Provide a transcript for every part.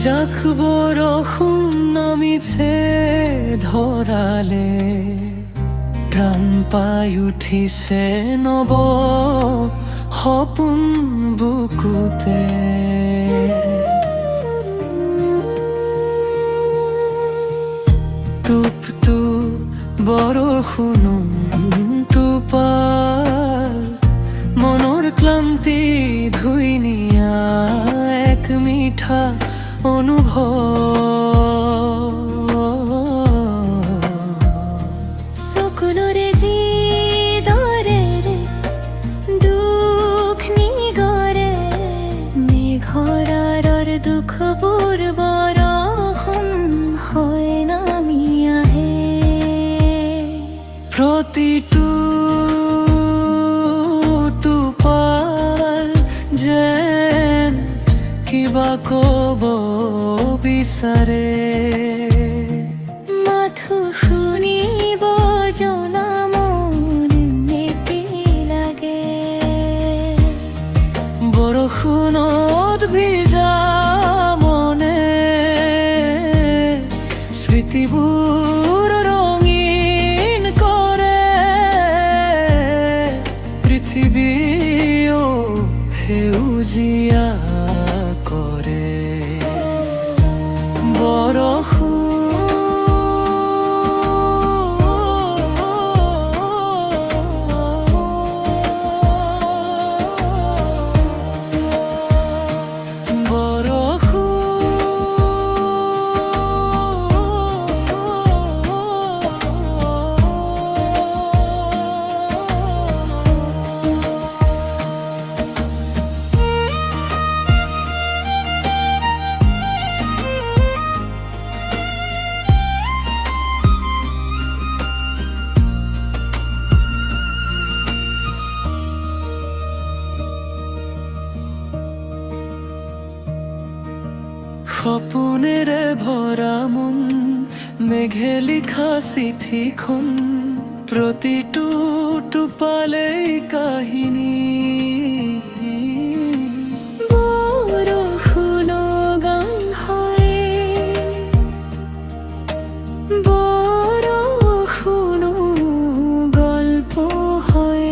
যাক বরষুণ নামিছে ধৰালে, প্ৰাণ পাই উঠিছে নব সপোন বুকুতে। টুপ টুপ বৰষুণ টোপাল, মনৰ ক্লান্তি ধুই নিয়া এক মিঠা অনুভৱ। চকুলোৰে যি দৰেৰে দুখ নিগৰে, মেঘৰ আঁৰৰ দুখবোৰ বৰষুণ হৈ নামি আহে। প্ৰতিটো টোপাল যেন কিবা ক'ব বিচাৰে, মাথো শুনিব জনা মন নেতি লাগে। বৰষুণত ভিজা মনে স্মৃতিবোৰ ৰঙীন কৰে, পৃথিৱীও সেউজীয়া কৰে। সপোনেৰে ভৰা মন, মেঘে লিখা চিঠিখন, প্ৰতিটো টোপালেই কাহিনী। বৰষুণ গান হয়, বৰষুণ গল্প হয়।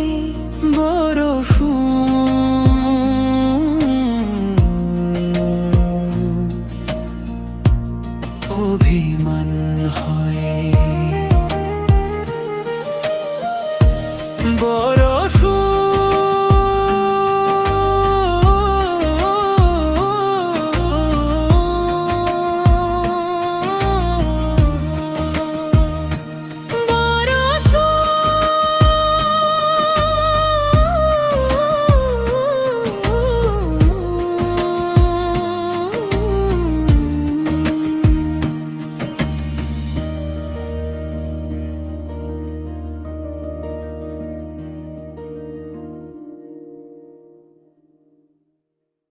অভিমান হয়।